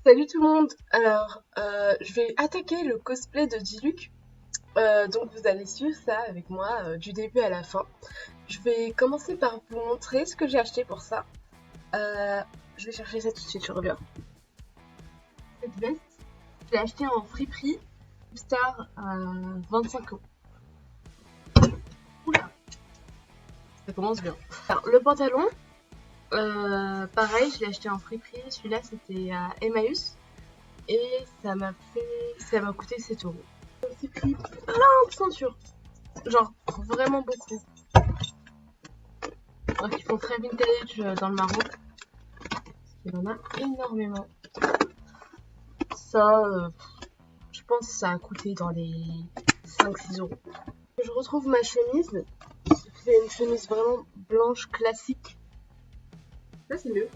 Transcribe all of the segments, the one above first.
Salut tout le monde! Alors, je vais attaquer le cosplay de Diluc. Donc vous allez suivre ça avec moi du début à la fin. Je vais commencer par vous montrer ce que j'ai acheté pour ça. Euh, je vais chercher ça tout de suite, je reviens. Cette veste, je l'ai achetée en friperie, Star à 25 euros. Oula, ça commence bien. Alors, le pantalon, pareil, je l'ai acheté en friperie. Celui-là, c'était à Emmaüs. Et ça m'a coûté 7 euros. J'ai aussi pris plein de ceintures. Genre, vraiment beaucoup. Donc, ils font très vintage dans le Maroc. Il y en a énormément. Ça, je pense que ça a coûté dans les 5-6 euros. Je retrouve ma chemise. C'est une chemise vraiment blanche classique. Là, c'est mieux.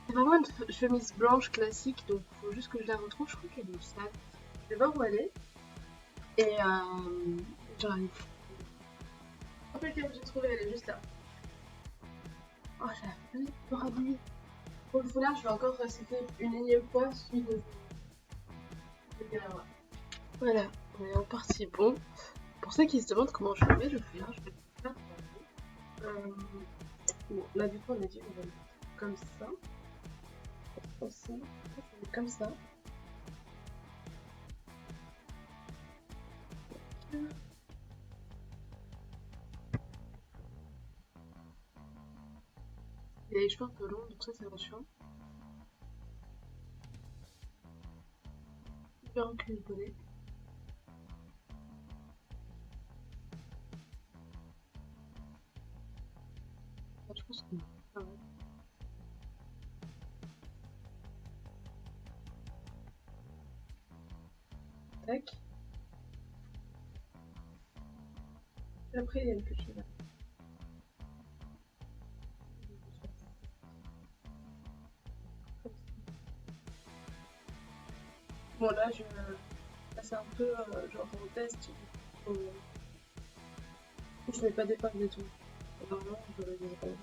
C'est vraiment une chemise blanche classique, donc il faut juste que je la retrouve. Je crois qu'elle est sale. Je vais voir où elle est. Et j'arrive. En fait, j'ai trouvé, elle est juste là. Oh, j'ai la flemme pour habiller. Pour le foulard, je vais encore recycler une énième fois celui de voilà, on est en partie bon. Pour ceux qui se demandent comment je mets le foulard, je vais le faire bon, là du coup on a dit on va le mettre comme ça. Aussi, comme ça. Il a les cheveux un peu longs, donc ça c'est chiant. Hyper enculé le bonnet. Je pense que pas mal. Tac. Et après il y a une petite là. Bon là c'est un peu genre en test. Je mets pas d'épingle et tout. Normalement j'aurais des épingles.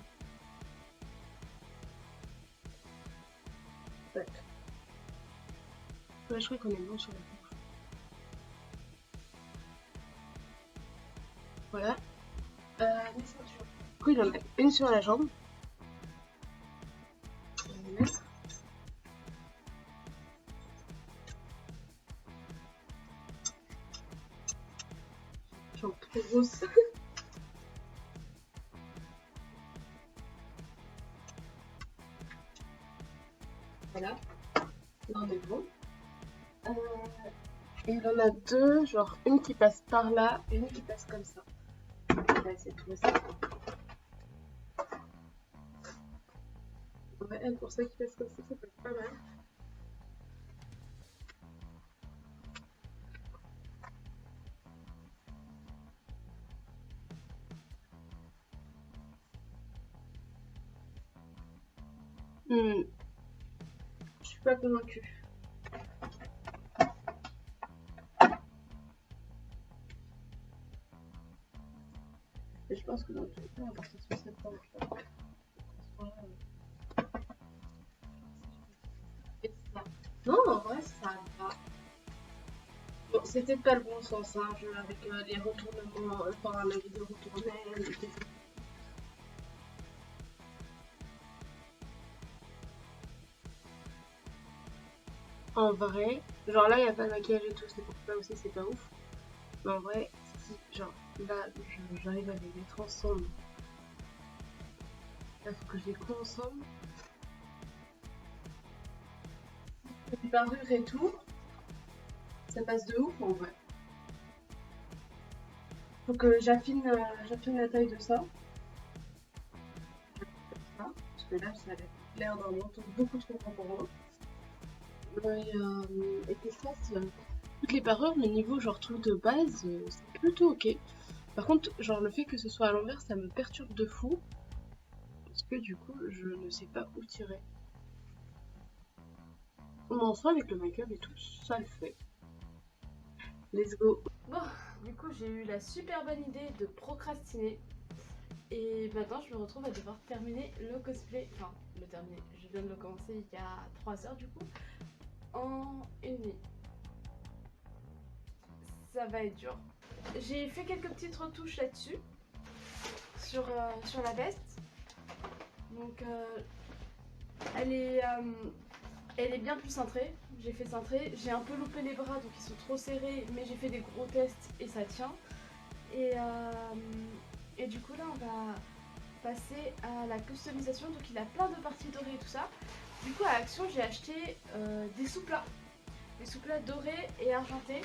Tac. Ouais, je crois qu'on est bon sur la bouche. Voilà. Les ceintures. Du coup, il en a une sur la jambe. On va les mettre. Jambe trop grosse. Voilà. Là, on est bon. Et il en a deux, genre une qui passe par là et une qui passe comme ça. On va essayer de trouver ça. Ouais, elle, pour ça qui passe comme ça peut être pas mal. Je suis pas convaincue. Et je pense que dans tous les cas, on va partir sur cette planche-là. Et ça. Non, en vrai, ça va. Bon, c'était pas le bon sens, hein, avec les retournements, enfin la vidéo retournée, en vrai, genre là, il n'y a pas de maquillage et tout, c'est pour ça aussi, c'est pas ouf. Mais en vrai, si, genre, là, j'arrive à les mettre ensemble. Là, faut que je les colle ensemble. Les parures et tout, ça passe de ouf en vrai. Faut que j'affine la taille de ça. Parce que là, ça a l'air d'un manteau beaucoup trop grand pour moi. Et que je fasse toutes les parures, mais niveau genre truc de base, c'est plutôt ok. Par contre, genre le fait que ce soit à l'envers, ça me perturbe de fou. Parce que du coup, je ne sais pas où tirer. Mais enfin, avec le make-up et tout, ça le fait. Let's go. Bon, du coup, j'ai eu la super bonne idée de procrastiner. Et maintenant, je me retrouve à devoir terminer le cosplay. Enfin, le terminer. Je viens de le commencer il y a 3 heures du coup. mais ça va être dur. J'ai fait quelques petites retouches là-dessus, sur la veste. Donc elle est bien plus cintrée. J'ai fait cintrer. J'ai un peu loupé les bras, donc ils sont trop serrés, mais j'ai fait des gros tests et ça tient. Et du coup là on va passer à la customisation. Donc il a plein de parties dorées et tout ça. Du coup à Action j'ai acheté des sous-plats. Des sous-plats dorés et argentés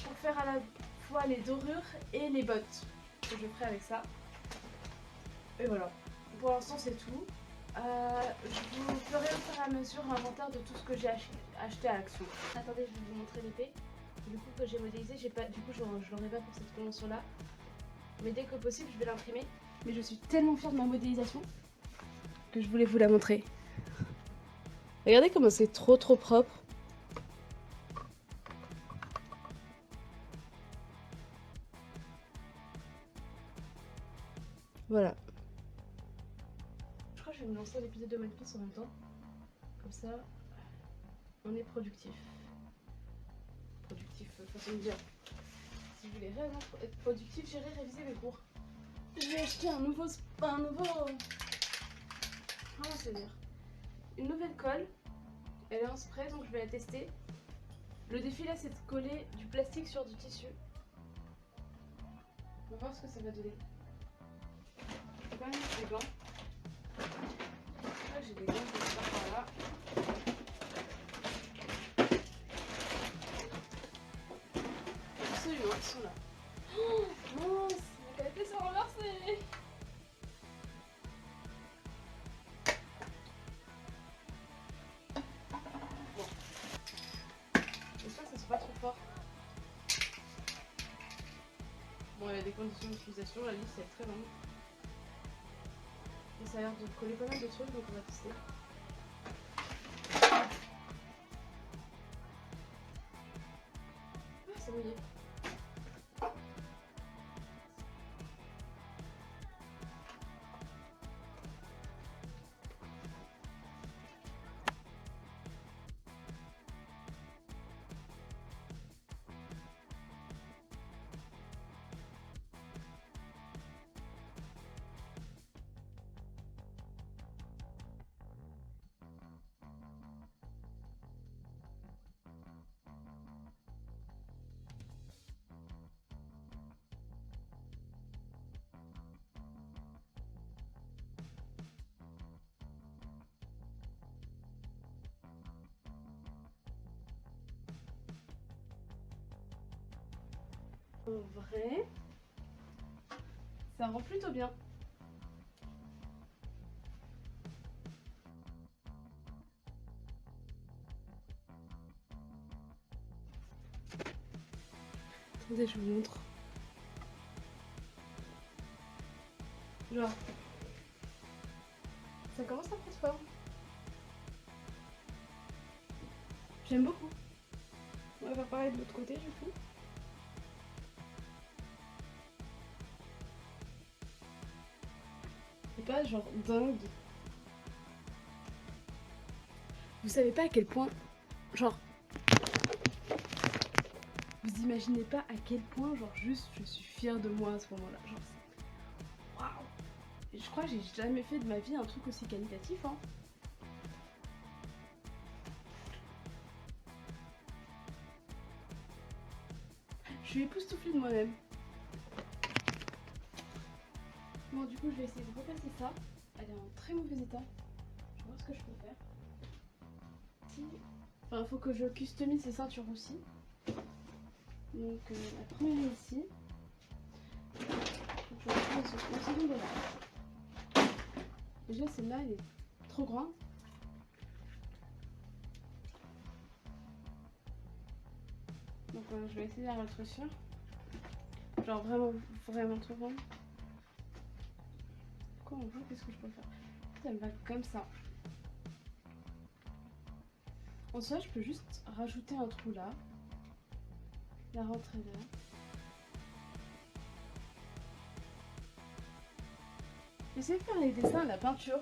pour faire à la fois les dorures et les bottes que je ferai avec ça. Et voilà, pour l'instant c'est tout. Je vous ferai au fur et à mesure l'inventaire de tout ce que j'ai acheté à Action. Attendez, je vais vous montrer l'épée. Du coup que j'ai modélisé, du coup je l'aurai pas pour cette convention là. Mais dès que possible je vais l'imprimer. Mais je suis tellement fière de ma modélisation que je voulais vous la montrer. Regardez comment c'est trop propre. Voilà. Je crois que je vais me lancer l'épisode de One Piece en même temps. Comme ça, on est productif. Productif, façon de dire. Si je voulais réellement être productif, j'irai réviser mes cours. Je vais acheter comment se dire, une nouvelle colle. Elle est en spray, donc je vais la tester. Le défi là, c'est de coller du plastique sur du tissu. On va voir ce que ça va donner. J'ai quand même des gants. Là, j'ai des gants, je vais faire par là. Absolument, ils sont là. Oh mince, la qualité s'est renversée. Bon. J'espère que ça soit pas trop fort. Bon, il y a des conditions d'utilisation, la liste est très longue. Et ça a l'air de coller pas mal de trucs, donc on va tester. Ah, c'est mouillé. En vrai, ça rend plutôt bien. Attendez, je vous montre. Genre, ça commence à prendre forme. J'aime beaucoup. On va faire pareil de l'autre côté du coup. C'est pas genre dingue. Vous savez pas à quel point, genre, vous imaginez pas à quel point, genre, juste je suis fière de moi à ce moment-là. Genre, waouh! Je crois que j'ai jamais fait de ma vie un truc aussi qualitatif, hein. Je suis époustouflée de moi-même. Bon, du coup, je vais essayer de repasser ça. Elle est en très mauvais état. Je vais voir ce que je peux faire. Enfin, il faut que je customise ces ceintures aussi. Donc, la première est ici. Je vais prendre ce seconde là. Déjà, celle-là, elle est trop grande. Donc, je vais essayer de la rétrécir. Genre vraiment trop grande. Quoi, on voit, qu'est-ce que je peux faire? Elle va comme ça. En soi, je peux juste rajouter un trou là. La rentrer là. J'essaie de faire les dessins à la peinture.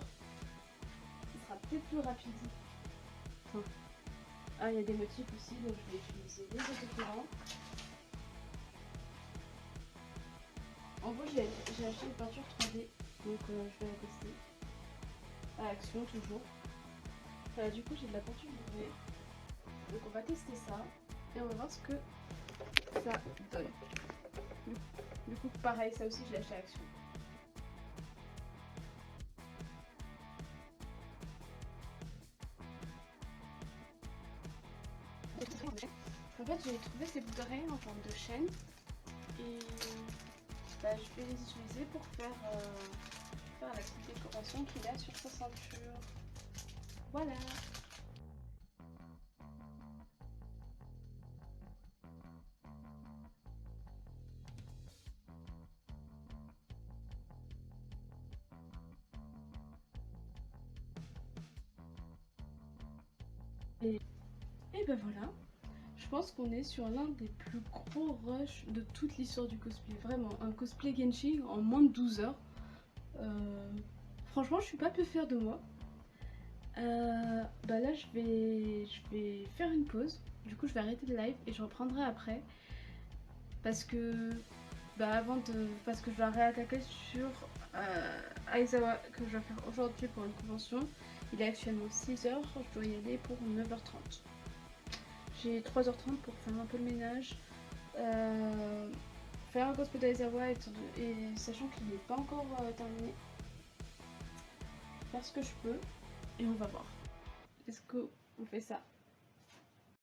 Ce sera peut-être plus rapide. Enfin, Ah, il y a des motifs aussi, donc je vais utiliser les autocollants. En gros, j'ai acheté une peinture 3D, donc je vais la tester. À Action toujours. Du coup, j'ai de la peinture dorée. Donc on va tester ça et on va voir ce que ça donne. Du coup, pareil, ça aussi, je l'ai acheté à Action. En fait, j'ai trouvé ces bouts d'oreilles en forme de chaîne et bah, je vais les utiliser pour faire la petite décoration qu'il a sur sa ceinture. Voilà. Et ben voilà. Je pense qu'on est sur l'un des plus gros rushs de toute l'histoire du cosplay. Vraiment, un cosplay Genshin en moins de 12 heures. Franchement, je suis pas peu fière de moi. Bah là, je vais faire une pause. Du coup, je vais arrêter le live et je reprendrai après. Parce que, parce que je dois réattaquer sur Aizawa que je vais faire aujourd'hui pour une convention. Il est actuellement 6h, je dois y aller pour 9h30. J'ai 3h30 pour faire un peu le ménage, faire un cosplay d'Aizawa et sachant qu'il n'est pas encore terminé, faire ce que je peux et on va voir. Est-ce qu'on fait ça